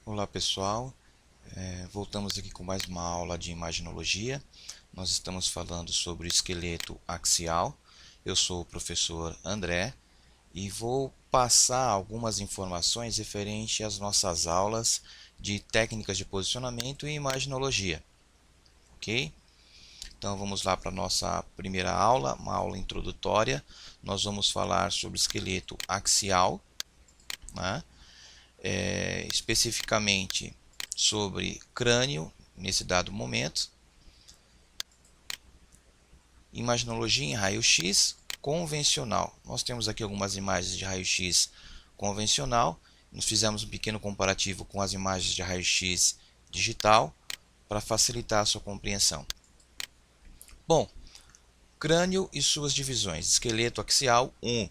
Olá pessoal, voltamos aqui com mais uma aula de imaginologia. Nós estamos falando sobre o esqueleto axial. Eu sou o professor André e vou passar algumas informações referentes às nossas aulas de técnicas de posicionamento e imaginologia, ok? Então vamos lá para a nossa primeira aula, uma aula introdutória. Nós vamos falar sobre o esqueleto axial, né? Especificamente sobre crânio nesse dado momento, imaginologia em raio-x convencional. Nós temos aqui algumas imagens de raio-x convencional, nós fizemos um pequeno comparativo com as imagens de raio-x digital para facilitar a sua compreensão. Bom, crânio e suas divisões. Esqueleto axial 1.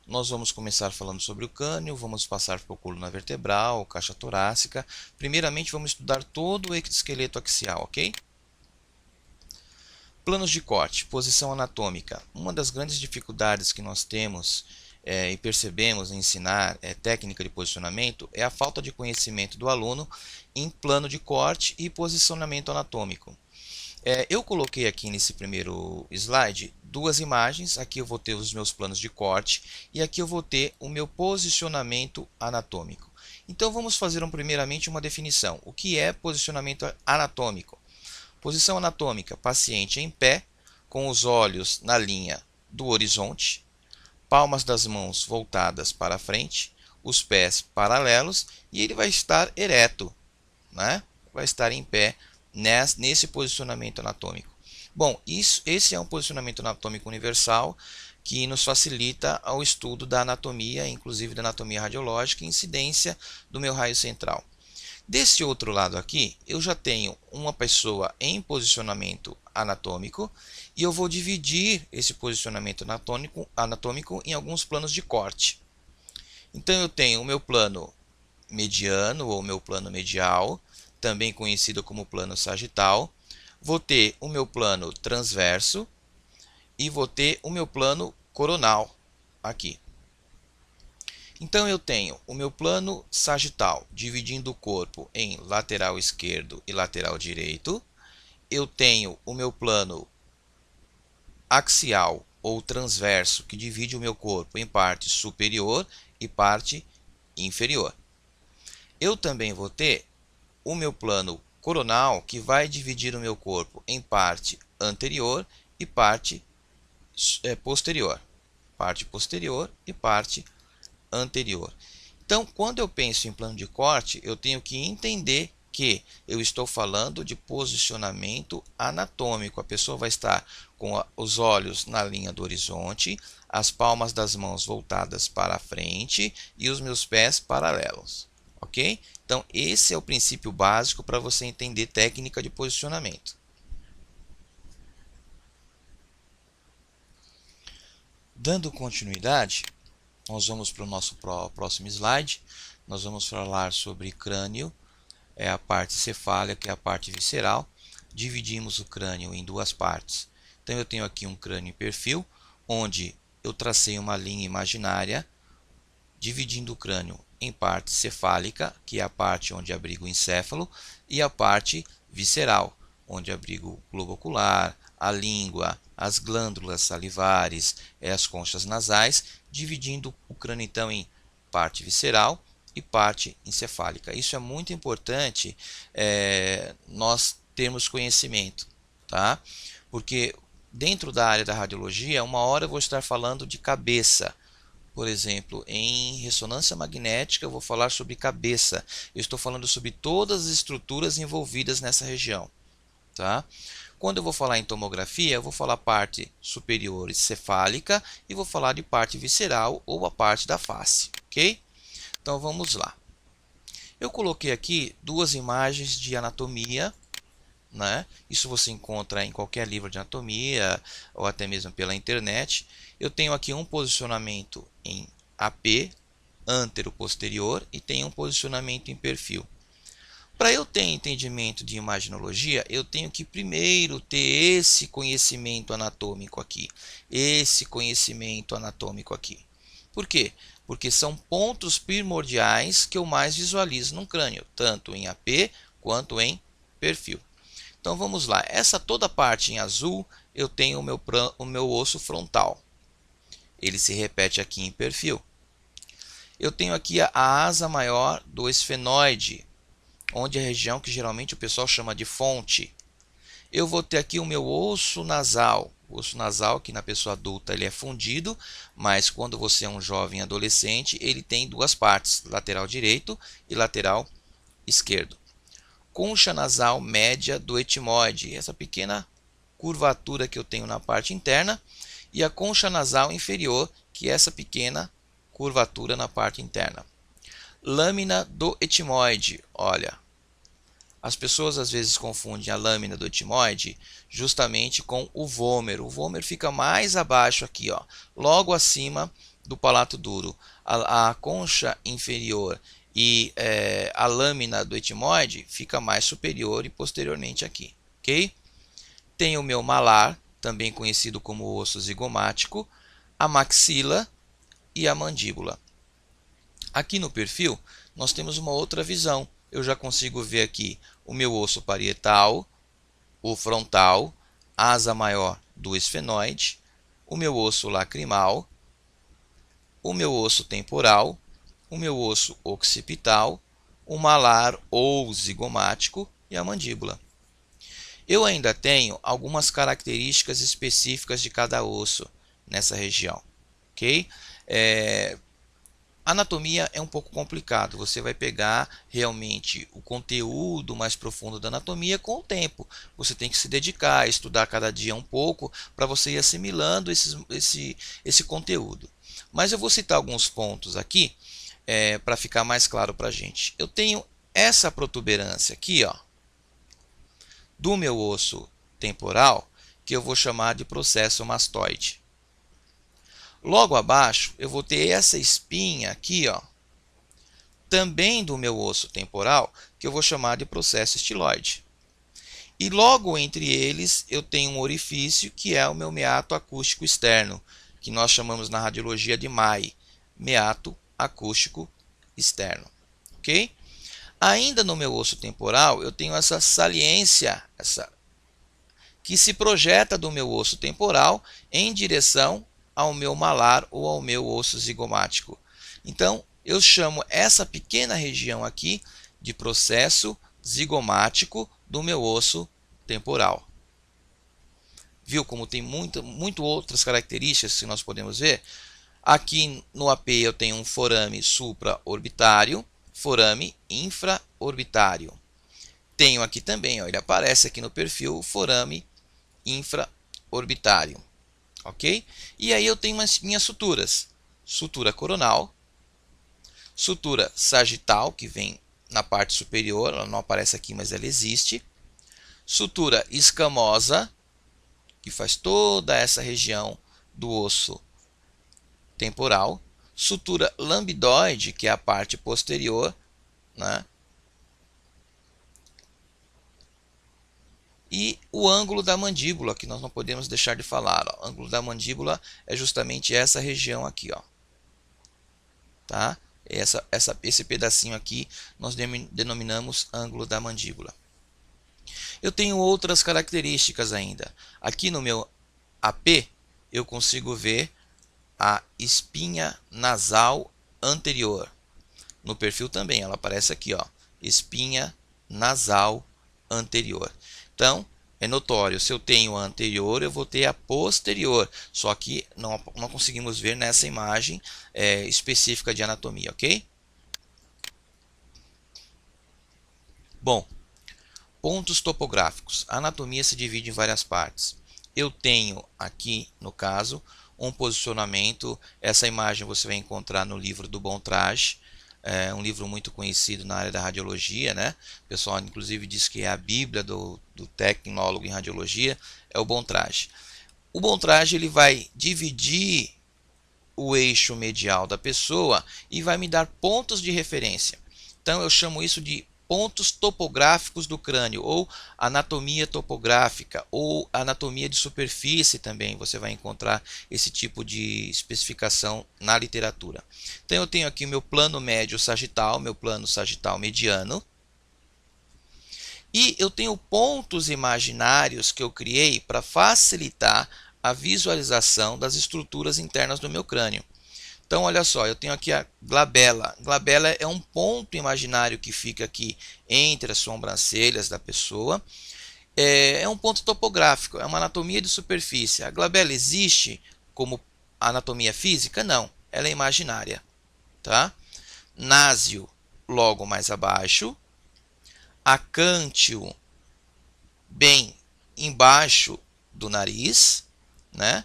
Nós vamos começar falando sobre o crânio, vamos passar por coluna vertebral, caixa torácica. Primeiramente, vamos estudar todo o esqueleto axial, ok? Planos de corte, posição anatômica. Uma das grandes dificuldades que nós temos e percebemos em ensinar técnica de posicionamento é a falta de conhecimento do aluno em plano de corte e posicionamento anatômico. Eu coloquei aqui nesse primeiro slide duas imagens. Aqui eu vou ter os meus planos de corte e aqui eu vou ter o meu posicionamento anatômico. Então vamos fazer primeiramente uma definição. O que é posicionamento anatômico? Posição anatômica: paciente em pé, com os olhos na linha do horizonte, palmas das mãos voltadas para frente, os pés paralelos e ele vai estar ereto, né? Vai estar em pé nesse posicionamento anatômico. Bom, esse é um posicionamento anatômico universal que nos facilita o estudo da anatomia, inclusive da anatomia radiológica e incidência do meu raio central. Desse outro lado aqui, eu já tenho uma pessoa em posicionamento anatômico e eu vou dividir esse posicionamento anatômico em alguns planos de corte. Então eu tenho o meu plano mediano ou meu plano medial, também conhecido como plano sagital. Vou ter o meu plano transverso e vou ter o meu plano coronal aqui. Então eu tenho o meu plano sagital dividindo o corpo em lateral esquerdo e lateral direito. Eu tenho o meu plano axial ou transverso que divide o meu corpo em parte superior e parte inferior. Eu também vou ter o meu plano coronal que vai dividir o meu corpo em parte anterior e parte posterior. Parte posterior e parte anterior. Então, quando eu penso em plano de corte, eu tenho que entender que eu estou falando de posicionamento anatômico. A pessoa vai estar com os olhos na linha do horizonte, as palmas das mãos voltadas para a frente e os meus pés paralelos. Ok? Então, esse é o princípio básico para você entender técnica de posicionamento. Dando continuidade, nós vamos para o nosso próximo slide. Nós vamos falar sobre crânio, é a parte cefálica, é a parte visceral. Dividimos o crânio em duas partes. Então eu tenho aqui um crânio em perfil, onde eu tracei uma linha imaginária, dividindo o crânio em parte cefálica, que é a parte onde abriga o encéfalo, e a parte visceral, onde abriga o globo ocular, a língua, as glândulas salivares, as conchas nasais, dividindo o crânio então em parte visceral e parte encefálica. Isso é muito importante nós termos conhecimento, tá? Porque dentro da área da radiologia, uma hora eu vou estar falando de cabeça. Por exemplo, em ressonância magnética eu vou falar sobre cabeça. Eu estou falando sobre todas as estruturas envolvidas nessa região, tá? Quando eu vou falar em tomografia, eu vou falar parte superior cefálica e vou falar de parte visceral ou a parte da face, ok? Então vamos lá. Eu coloquei aqui duas imagens de anatomia, né? Isso você encontra em qualquer livro de anatomia ou até mesmo pela internet. Eu tenho aqui um posicionamento em AP, antero-posterior, e tenho um posicionamento em perfil. Para eu ter entendimento de imaginologia, eu tenho que primeiro ter esse conhecimento anatômico aqui. Esse conhecimento anatômico aqui. Por quê? porque são pontos primordiais que eu mais visualizo no crânio, tanto em AP quanto em perfil. Então vamos lá, essa toda parte em azul eu tenho o meu osso frontal, ele se repete aqui em perfil. Eu tenho aqui a asa maior do esfenoide, onde é a região que geralmente o pessoal chama de fonte. Eu vou ter aqui o meu osso nasal. O osso nasal, que na pessoa adulta ele é fundido, mas quando você é um jovem adolescente, ele tem duas partes, lateral direito e lateral esquerdo. Concha nasal média do etimoide, essa pequena curvatura que eu tenho na parte interna, e a concha nasal inferior, que é essa pequena curvatura na parte interna. Lâmina do etimoide, olha, as pessoas às vezes confundem a lâmina do etimoide justamente com o vômero. O vômero fica mais abaixo aqui, ó, logo acima do palato duro. A concha inferior e a lâmina do etimoide fica mais superior e posteriormente aqui, ok? Tem o meu malar, também conhecido como osso zigomático, a maxila e a mandíbula. Aqui no perfil, nós temos uma outra visão. Eu já consigo ver aqui o meu osso parietal, o frontal, a asa maior do esfenoide, o meu osso lacrimal, o meu osso temporal, o meu osso occipital, o malar ou zigomático e a mandíbula. Eu ainda tenho algumas características específicas de cada osso nessa região, ok? Anatomia é um pouco complicado, você vai pegar realmente o conteúdo mais profundo da anatomia com o tempo. Você tem que se dedicar a estudar cada dia um pouco para você ir assimilando esse conteúdo. Mas eu vou citar alguns pontos aqui para ficar mais claro para a gente. Eu tenho essa protuberância aqui, ó, do meu osso temporal, que eu vou chamar de processo mastoide. Logo abaixo, eu vou ter essa espinha aqui, ó, também do meu osso temporal, que eu vou chamar de processo estiloide. E logo entre eles, eu tenho um orifício que é o meu meato acústico externo, que nós chamamos na radiologia de MAI, meato acústico externo. Ok? Ainda no meu osso temporal, eu tenho essa saliência, que se projeta do meu osso temporal em direção ao meu malar ou ao meu osso zigomático. Então, eu chamo essa pequena região aqui de processo zigomático do meu osso temporal. Viu como tem muito outras características que nós podemos ver? Aqui no AP eu tenho um forame supraorbitário, forame infraorbitário. Tenho aqui também, ó, ele aparece aqui no perfil, o forame infraorbitário. Ok? E aí eu tenho as minhas suturas. Sutura coronal, sutura sagital, que vem na parte superior, ela não aparece aqui, mas ela existe. Sutura escamosa, que faz toda essa região do osso temporal. Sutura lambidoide, que é a parte posterior, né? E o ângulo da mandíbula, que nós não podemos deixar de falar. Ó. O ângulo da mandíbula é justamente essa região aqui. Ó. Tá? Esse pedacinho aqui nós denominamos ângulo da mandíbula. Eu tenho outras características ainda. Aqui no meu AP, eu consigo ver a espinha nasal anterior. No perfil também, ela aparece aqui, ó, espinha nasal anterior. Então, é notório, se eu tenho a anterior, eu vou ter a posterior. Só que não conseguimos ver nessa imagem específica de anatomia, ok? Bom, pontos topográficos. A anatomia se divide em várias partes. Eu tenho aqui, no caso, um posicionamento. Essa imagem você vai encontrar no livro do Bontrages. É um livro muito conhecido na área da radiologia, né? O pessoal, inclusive, diz que é a bíblia do tecnólogo em radiologia, é o Bontrages. O Bontrages ele vai dividir o eixo medial da pessoa e vai me dar pontos de referência. Então, eu chamo isso de pontos topográficos do crânio, ou anatomia topográfica, ou anatomia de superfície também. Você vai encontrar esse tipo de especificação na literatura. Então eu tenho aqui meu plano médio sagital, meu plano sagital mediano. E eu tenho pontos imaginários que eu criei para facilitar a visualização das estruturas internas do meu crânio. Então, olha só, eu tenho aqui a glabela. Glabela é um ponto imaginário que fica aqui entre as sobrancelhas da pessoa. É um ponto topográfico, é uma anatomia de superfície. A glabela existe como anatomia física? Não, ela é imaginária. Tá? Násio, logo mais abaixo. Acântio, bem embaixo do nariz, né?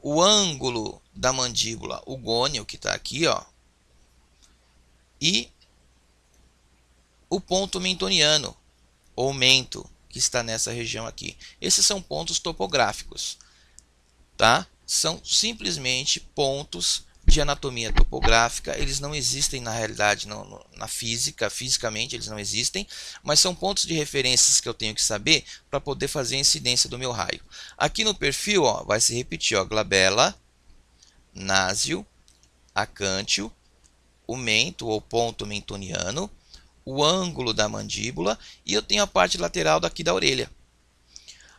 O ângulo da mandíbula, o gônio que está aqui, ó, e o ponto mentoniano, ou mento, que está nessa região aqui. Esses são pontos topográficos, tá? São simplesmente pontos de anatomia topográfica. Eles não existem na realidade na física, fisicamente eles não existem, mas são pontos de referências que eu tenho que saber para poder fazer a incidência do meu raio. Aqui no perfil, ó, vai se repetir, ó, glabela, násio, acântio, o mento ou ponto mentoniano, o ângulo da mandíbula, e eu tenho a parte lateral daqui da orelha.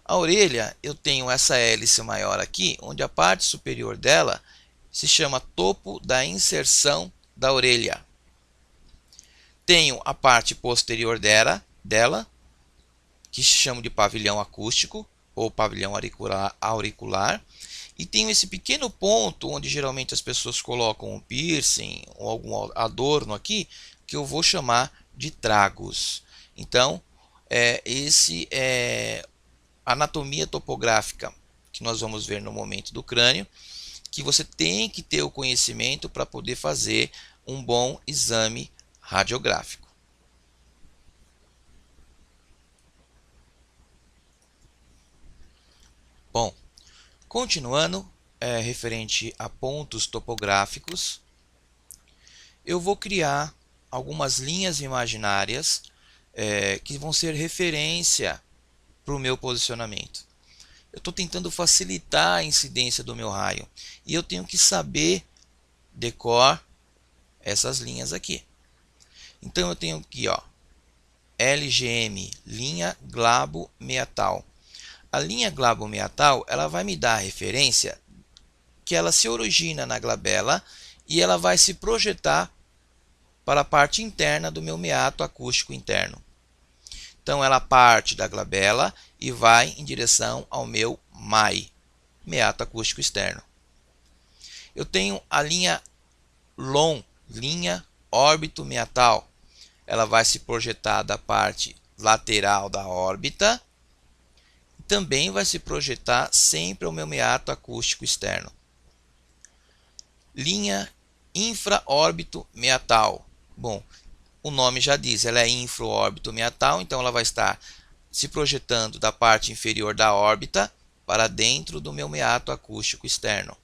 A orelha, eu tenho essa hélice maior aqui, onde a parte superior dela se chama topo da inserção da orelha. Tenho a parte posterior dela, que se chama de pavilhão acústico ou pavilhão auricular. E tenho esse pequeno ponto onde geralmente as pessoas colocam um piercing ou algum adorno aqui, que eu vou chamar de tragus. Então, esse é a anatomia topográfica que nós vamos ver no momento do crânio, que você tem que ter o conhecimento para poder fazer um bom exame radiográfico. Bom, continuando, referente a pontos topográficos, eu vou criar algumas linhas imaginárias que vão ser referência para o meu posicionamento. Eu estou tentando facilitar a incidência do meu raio e eu tenho que saber decor essas linhas aqui. Então eu tenho aqui, ó, LGM, linha glabo-meatal. A linha glabo-meatal, ela vai me dar a referência que ela se origina na glabela e ela vai se projetar para a parte interna do meu meato acústico interno. Então ela parte da glabela e vai em direção ao meu MAI, meato acústico externo. Eu tenho a linha LOM, linha órbito meatal. Ela vai se projetar da parte lateral da órbita e também vai se projetar sempre ao meu meato acústico externo. Linha infraórbito meatal. Bom, o nome já diz, ela é infraórbito meatal, então ela vai estar se projetando da parte inferior da órbita para dentro do meu meato acústico externo.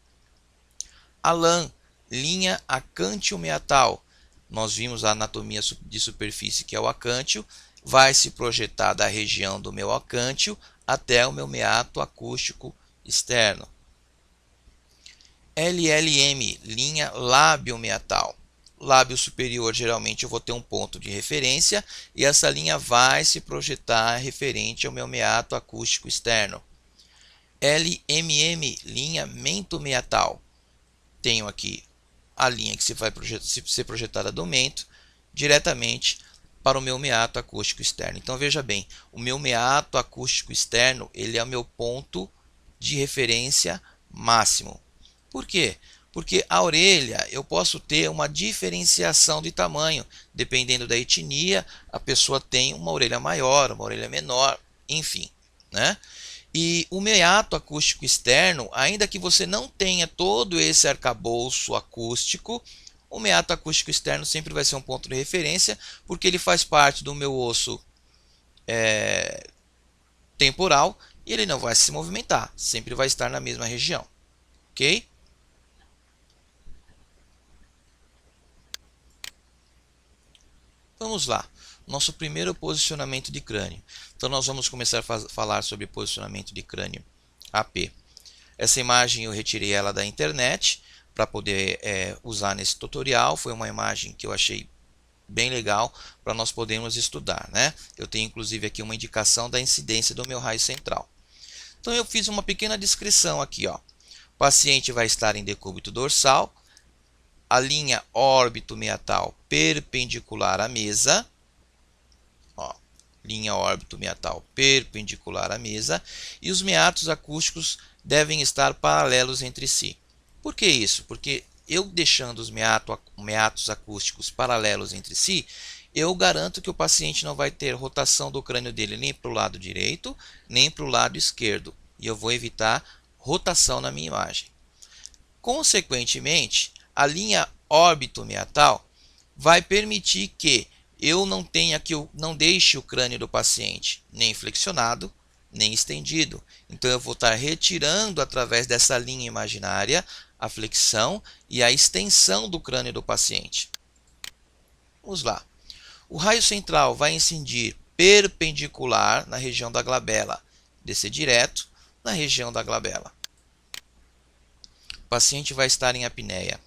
A LAM, linha acântio-meatal. Nós vimos a anatomia de superfície, que é o acântio, vai se projetar da região do meu acântio até o meu meato acústico externo. LLM, linha lábio-meatal. Lábio superior, geralmente eu vou ter um ponto de referência e essa linha vai se projetar referente ao meu meato acústico externo. LMM, linha mento-meatal. Tenho aqui a linha que se vai ser projetada do mento diretamente para o meu meato acústico externo. Então veja bem, o meu meato acústico externo, ele é o meu ponto de referência máximo. Por quê? Porque a orelha eu posso ter uma diferenciação de tamanho, dependendo da etnia, a pessoa tem uma orelha maior, uma orelha menor, enfim, né? E o meato acústico externo, ainda que você não tenha todo esse arcabouço acústico, o meato acústico externo sempre vai ser um ponto de referência, porque ele faz parte do meu osso temporal e ele não vai se movimentar, sempre vai estar na mesma região, ok? Vamos lá, nosso primeiro posicionamento de crânio. Então nós vamos começar a falar sobre posicionamento de crânio AP. Essa imagem eu retirei ela da internet para poder usar nesse tutorial. Foi uma imagem que eu achei bem legal para nós podermos estudar, né? Eu tenho inclusive aqui uma indicação da incidência do meu raio central. Então eu fiz uma pequena descrição aqui, ó. O paciente vai estar em decúbito dorsal, a linha órbito-meatal perpendicular à mesa, ó, linha órbito-meatal perpendicular à mesa, e os meatos acústicos devem estar paralelos entre si. Por que isso? Porque eu deixando os meatos acústicos paralelos entre si, eu garanto que o paciente não vai ter rotação do crânio dele nem para o lado direito, nem para o lado esquerdo. E eu vou evitar rotação na minha imagem. Consequentemente, a linha órbito-meatal vai permitir que eu não deixe o crânio do paciente nem flexionado, nem estendido. Então eu vou estar retirando através dessa linha imaginária a flexão e a extensão do crânio do paciente. Vamos lá. O raio central vai incidir perpendicular na região da glabela, descer direto na região da glabela. O paciente vai estar em apneia.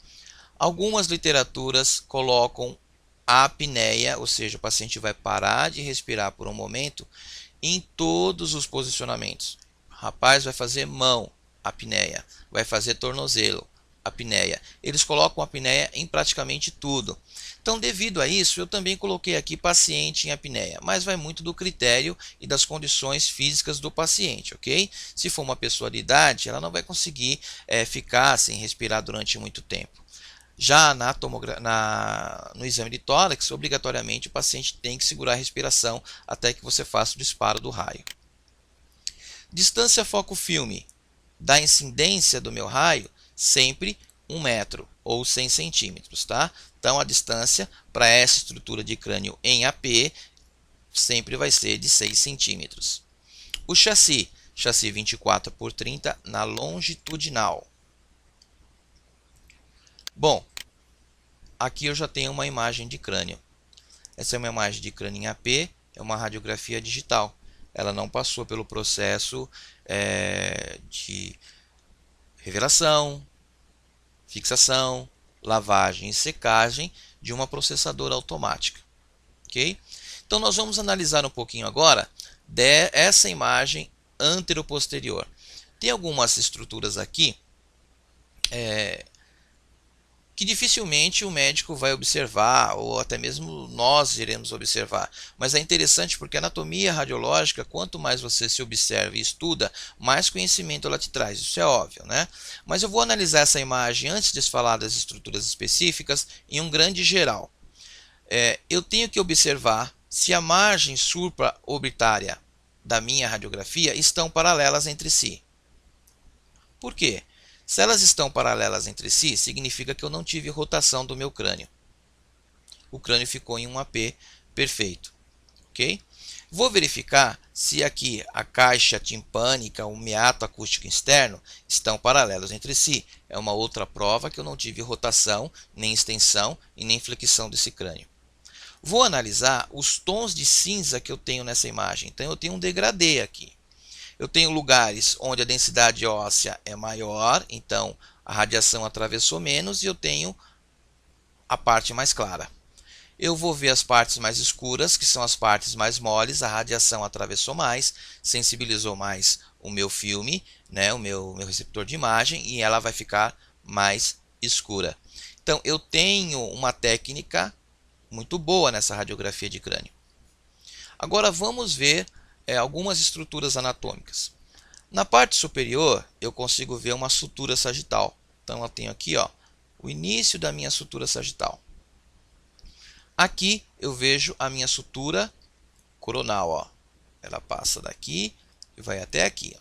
Algumas literaturas colocam a apneia, ou seja, o paciente vai parar de respirar por um momento em todos os posicionamentos. O rapaz vai fazer mão, apneia. Vai fazer tornozelo, apneia. Eles colocam a apneia em praticamente tudo. Então, devido a isso, eu também coloquei aqui paciente em apneia, mas vai muito do critério e das condições físicas do paciente, ok? Se for uma pessoa de idade, ela não vai conseguir ficar sem respirar durante muito tempo. Já no exame de tórax, obrigatoriamente o paciente tem que segurar a respiração até que você faça o disparo do raio. Distância foco-filme da incidência do meu raio, sempre 1 metro ou 100 centímetros, tá? Então a distância para essa estrutura de crânio em AP sempre vai ser de 6 centímetros. O chassi 24 por 30 na longitudinal. Bom, aqui eu já tenho uma imagem de crânio. Essa é uma imagem de crânio em AP, é uma radiografia digital. Ela não passou pelo processo de revelação, fixação, lavagem e secagem de uma processadora automática. Ok? Então nós vamos analisar um pouquinho agora dessa imagem anteroposterior. Tem algumas estruturas aqui que dificilmente o médico vai observar, ou até mesmo nós iremos observar. Mas é interessante porque a anatomia radiológica, quanto mais você se observa e estuda, mais conhecimento ela te traz, isso é óbvio, né? Mas eu vou analisar essa imagem antes de falar das estruturas específicas em um grande geral. Eu tenho que observar se a margem supraorbitária da minha radiografia estão paralelas entre si. Por quê? Se elas estão paralelas entre si, significa que eu não tive rotação do meu crânio. O crânio ficou em um AP perfeito. Ok? Vou verificar se aqui a caixa timpânica, o meato acústico externo estão paralelos entre si. É uma outra prova que eu não tive rotação, nem extensão e nem flexão desse crânio. Vou analisar os tons de cinza que eu tenho nessa imagem. Então eu tenho um degradê aqui. Eu tenho lugares onde a densidade óssea é maior, então a radiação atravessou menos, e eu tenho a parte mais clara. Eu vou ver as partes mais escuras, que são as partes mais moles, a radiação atravessou mais, sensibilizou mais o meu filme, né, o meu receptor de imagem, e ela vai ficar mais escura. Então eu tenho uma técnica muito boa nessa radiografia de crânio. Agora vamos ver algumas estruturas anatômicas. Na parte superior, eu consigo ver uma sutura sagital. Então, eu tenho aqui o início da minha sutura sagital. Aqui, eu vejo a minha sutura coronal. Ela passa daqui e vai até aqui.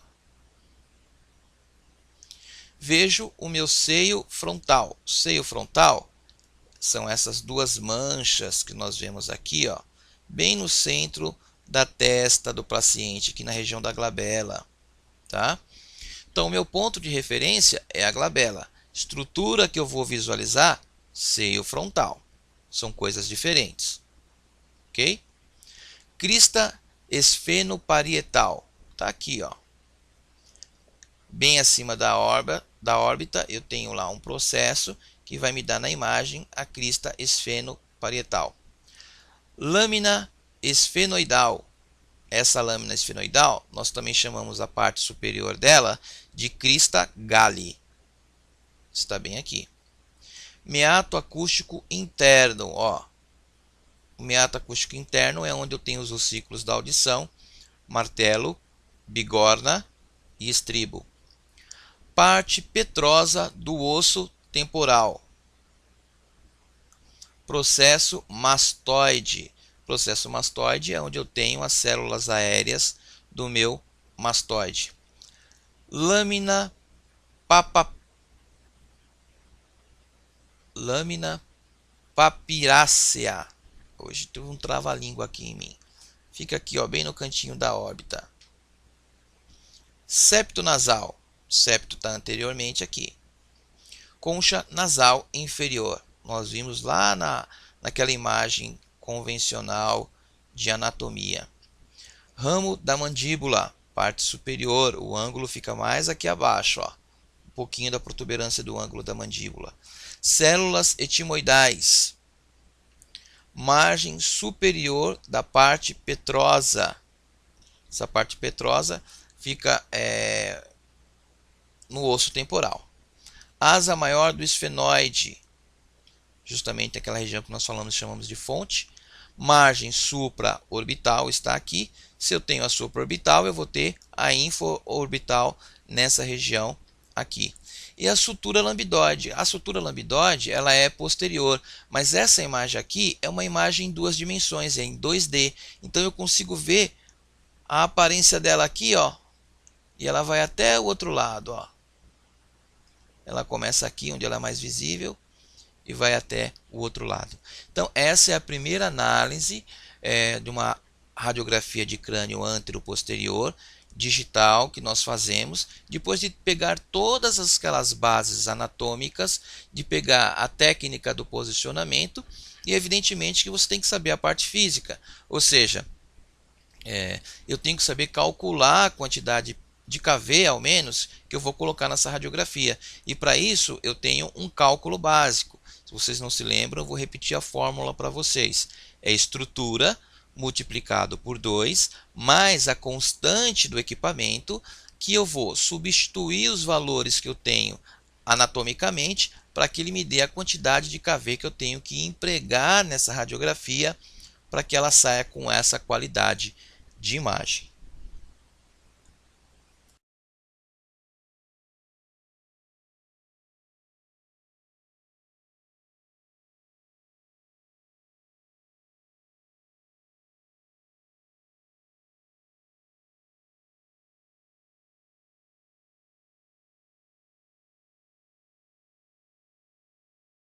Vejo o meu seio frontal. O seio frontal são essas duas manchas que nós vemos aqui, bem no centro da testa do paciente, aqui na região da glabela, tá? Então, o meu ponto de referência é a glabela. Estrutura que eu vou visualizar, seio frontal. São coisas diferentes. ok? Crista esfenoparietal, está aqui, ó. Bem acima da órbita, eu tenho lá um processo que vai me dar na imagem a crista esfenoparietal. Lâmina esfenoidal. Essa lâmina esfenoidal, nós também chamamos a parte superior dela de crista Galli. Está bem aqui. Meato acústico interno, ó. O meato acústico interno é onde eu tenho os ossículos da audição, martelo, bigorna e estribo. Parte petrosa do osso temporal. Processo mastoide. Processo mastoide é onde eu tenho as células aéreas do meu mastoide. Lâmina papirácea. Hoje teve um trava-língua aqui em mim. Fica aqui, ó, bem no cantinho da órbita. Septo nasal. Septo está anteriormente aqui. Concha nasal inferior. Nós vimos lá naquela imagem convencional de anatomia. Ramo da mandíbula, parte superior. O ângulo fica mais aqui abaixo, ó. Um pouquinho da protuberância do ângulo da mandíbula. Células etimoidais. Margem superior da parte petrosa. Essa parte petrosa fica no osso temporal. Asa maior do esfenoide, justamente aquela região que nós chamamos de fonte. Margem supraorbital está aqui. Se eu tenho a supraorbital, eu vou ter a infraorbital nessa região aqui. E a sutura lambdoide. A sutura lambdoide ela é posterior, mas essa imagem aqui é uma imagem em duas dimensões, é em 2D. Então eu consigo ver a aparência dela aqui, ó, e ela vai até o outro lado, ó. Ela começa aqui, onde ela é mais visível, e vai até o outro lado. Então, essa é a primeira análise de uma radiografia de crânio antero-posterior digital que nós fazemos, depois de pegar todas aquelas bases anatômicas, de pegar a técnica do posicionamento, e evidentemente que você tem que saber a parte física, ou seja, eu tenho que saber calcular a quantidade de kV, ao menos, que eu vou colocar nessa radiografia. E para isso, eu tenho um cálculo básico. Se vocês não se lembram, eu vou repetir a fórmula para vocês. É estrutura multiplicado por 2, mais a constante do equipamento, que eu vou substituir os valores que eu tenho anatomicamente, para que ele me dê a quantidade de kV que eu tenho que empregar nessa radiografia, para que ela saia com essa qualidade de imagem.